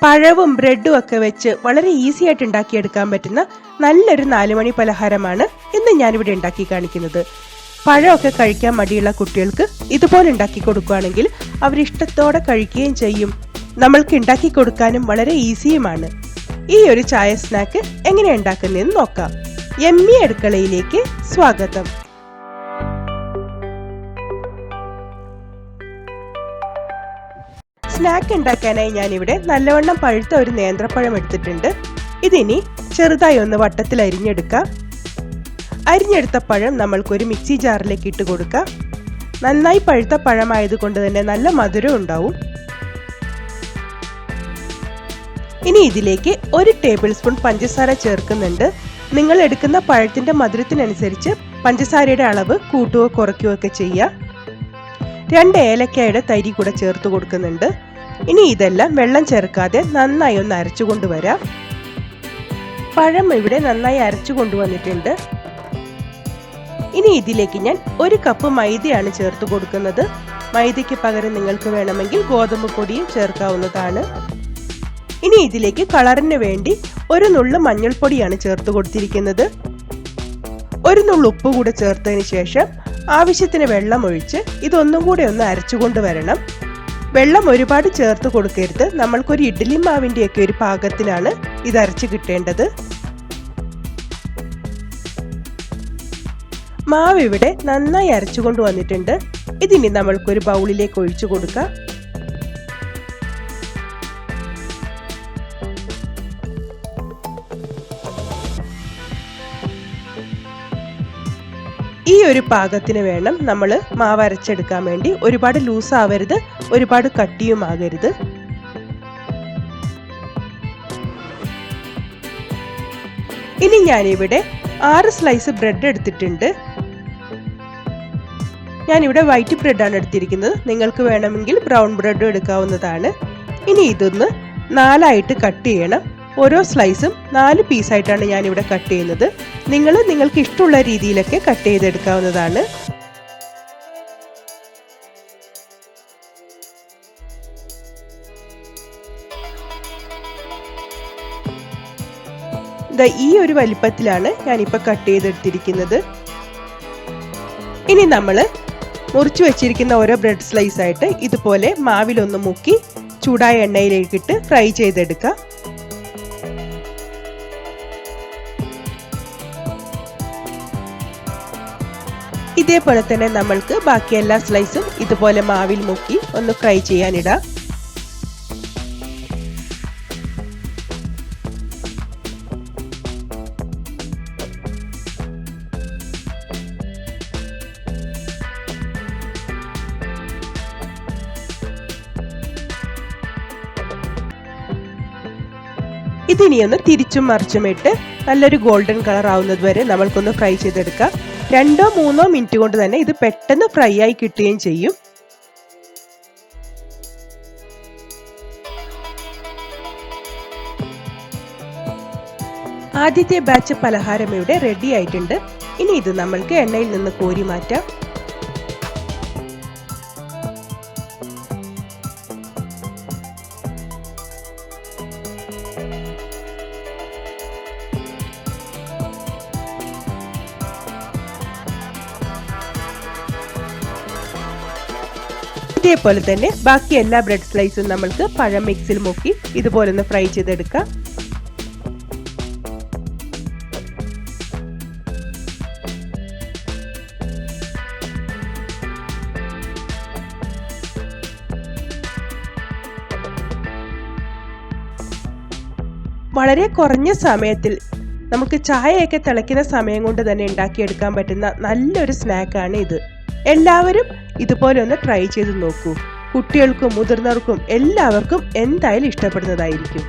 പഴവും ബ്രെഡും ഒക്കെ വെച്ച് വളരെ ഈസി ആയിട്ട് ഉണ്ടാക്കിയെടുക്കാൻ പറ്റുന്ന നല്ലൊരു 4 മണി പലഹാരമാണ് ഇന്ന് ഞാനിവിടെ ഉണ്ടാക്കി കാണിക്കുന്നത്. പഴമൊക്കെ കഴിക്കാൻ മടിയുള്ള കുട്ടികൾക്ക് ഇതുപോലെ ഉണ്ടാക്കി കൊടുക്കുകയാണെങ്കിൽ അവരിഷ്ടത്തോടെ കഴിക്കുകയും ചെയ്യും. നമ്മൾക്ക് ഉണ്ടാക്കി കൊടുക്കാനും വളരെ ഈസിയുമാണ്. ഈ ഒരു ചായ സ്നാക്ക് എങ്ങനെ ഉണ്ടാക്കുന്നതെന്ന് നോക്കാം. യമ്മി അടുക്കളയിലേക്ക് സ്വാഗതം. സ്നാക്ക് ഉണ്ടാക്കാനായി ഞാനിവിടെ നല്ലവണ്ണം പഴുത്ത ഒരു നേന്ത്രപ്പഴം എടുത്തിട്ടുണ്ട്. ഇതിനി ചെറുതായി ഒന്ന് വട്ടത്തിൽ അരിഞ്ഞെടുക്കാം. അരിഞ്ഞെടുത്ത പഴം നമ്മൾക്കൊരു മിക്സി ജാറിലേക്ക് ഇട്ട് കൊടുക്കാം. നന്നായി പഴുത്ത പഴമായതുകൊണ്ട് തന്നെ നല്ല മധുരം ഉണ്ടാവും. ഇനി ഇതിലേക്ക് 1 ടേബിൾ സ്പൂൺ പഞ്ചസാര ചേർക്കുന്നുണ്ട്. നിങ്ങൾ എടുക്കുന്ന പഴത്തിന്റെ മധുരത്തിനനുസരിച്ച് പഞ്ചസാരയുടെ അളവ് കൂട്ടുകയോ കുറയ്ക്കുകയോ ഒക്കെ ചെയ്യാം. 2 ഏലക്കായുടെ തരി കൂടെ ചേർത്ത് കൊടുക്കുന്നുണ്ട്. ഇനി ഇതെല്ലാം വെള്ളം ചേർക്കാതെ നന്നായി ഒന്ന് അരച്ചു കൊണ്ടുവരാം. പഴം ഇവിടെ നന്നായി അരച്ചു കൊണ്ടുവന്നിട്ടുണ്ട്. ഇനി ഇതിലേക്ക് ഞാൻ 1 കപ്പ് മൈദയാണ് ചേർത്ത് കൊടുക്കുന്നത്. മൈദയ്ക്ക് പകരം നിങ്ങൾക്ക് വേണമെങ്കിൽ ഗോതമ്പ് പൊടിയും ചേർക്കാവുന്നതാണ്. ഇനി ഇതിലേക്ക് കളറിന് വേണ്ടി 1 നുള്ളു മഞ്ഞൾപ്പൊടിയാണ് ചേർത്ത് കൊടുത്തിരിക്കുന്നത്. 1 നുള്ളു ഉപ്പ് കൂടെ ചേർത്തതിന് ശേഷം ആവശ്യത്തിന് വെള്ളം ഒഴിച്ച് ഇതൊന്നും കൂടെ ഒന്ന് അരച്ചു കൊണ്ടുവരണം. വെള്ളം ഒരുപാട് ചേർത്ത് കൊടുക്കരുത്. നമ്മൾക്കൊരു ഇഡ്ഡലി മാവിൻ്റെയൊക്കെ ഒരു പാകത്തിനാണ് ഇത് അരച്ച് കിട്ടേണ്ടത്. മാവ് ഇവിടെ നന്നായി അരച്ചു കൊണ്ടുവന്നിട്ടുണ്ട്. ഇതിനി നമ്മൾക്കൊരു ബൗളിലേക്ക് ഒഴിച്ചു കൊടുക്കാം. ഈ ഒരു പാകത്തിന് വേണം നമ്മൾ മാവ് അരച്ചെടുക്കാൻ വേണ്ടി. ഒരുപാട് ലൂസ് ആവരുത്, ഒരുപാട് കട്ടിയും ആകരുത്. ഇനി ഞാനിവിടെ 6 സ്ലൈസ് ബ്രെഡ് എടുത്തിട്ടുണ്ട്. ഞാനിവിടെ വൈറ്റ് ബ്രെഡാണ് എടുത്തിരിക്കുന്നത്. നിങ്ങൾക്ക് വേണമെങ്കിൽ ബ്രൗൺ ബ്രെഡും എടുക്കാവുന്നതാണ്. ഇനി ഇതൊന്ന് 4ആയിട്ട് കട്ട് ചെയ്യണം. ഓരോ സ്ലൈസും 4 പീസായിട്ടാണ് ഞാനിവിടെ കട്ട് ചെയ്യുന്നത്. നിങ്ങൾക്ക് ഇഷ്ടമുള്ള രീതിയിലൊക്കെ കട്ട് ചെയ്തെടുക്കാവുന്നതാണ്. ഈ ഒരു വലിപ്പത്തിലാണ് ഞാനിപ്പോൾ കട്ട് ചെയ്തെടുത്തിരിക്കുന്നത്. ഇനി നമ്മൾ മുറിച്ചു വെച്ചിരിക്കുന്ന ഓരോ ബ്രെഡ് സ്ലൈസ് ആയിട്ട് ഇതുപോലെ മാവിലൊന്ന് മുക്കി ചൂടായ എണ്ണയിലേക്കിട്ട് ഫ്രൈ ചെയ്തെടുക്കാം. ഇതേപോലെ തന്നെ നമ്മൾക്ക് ബാക്കി എല്ലാ സ്ലൈസും ഇതുപോലെ മാവിൽ മുക്കി ഒന്ന് ഫ്രൈ ചെയ്യാനിടാം. ഇതിനിയൊന്ന് തിരിച്ചും മറിച്ചുമിട്ട് നല്ലൊരു ഗോൾഡൻ കളർ ആവുന്നത് വരെ നമ്മൾക്കൊന്ന് ഫ്രൈ ചെയ്തെടുക്കാം. 2-3 മിനിറ്റ് കൊണ്ട് തന്നെ ഇത് പെട്ടെന്ന് ഫ്രൈ ആയി കിട്ടുകയും ചെയ്യും. ആദ്യത്തെ ബാച്ച് പലഹാരം ഇവിടെ റെഡി ആയിട്ടുണ്ട്. ഇനി ഇത് നമ്മൾക്ക് എണ്ണയിൽ നിന്ന് കോരി മാറ്റാം. ഇതേപോലെ തന്നെ ബാക്കി എല്ലാ ബ്രെഡ് സ്ലൈസും നമ്മൾക്ക് പഴം മിക്സിൽ മുക്കി ഇതുപോലെ ഒന്ന് ഫ്രൈ ചെയ്തെടുക്കാം. വളരെ കുറഞ്ഞ സമയത്തിൽ നമുക്ക് ചായയൊക്കെ തിളയ്ക്കുന്ന സമയം കൊണ്ട് തന്നെ ഉണ്ടാക്കിയെടുക്കാൻ പറ്റുന്ന നല്ലൊരു സ്നാക്കാണ് ഇത്. എല്ലാവരും ഇതുപോലെ ഒന്ന് ട്രൈ ചെയ്ത് നോക്കൂ. കുട്ടികൾക്കും മുതിർന്നവർക്കും എല്ലാവർക്കും എന്തായാലും ഇഷ്ടപ്പെടുന്നതായിരിക്കും.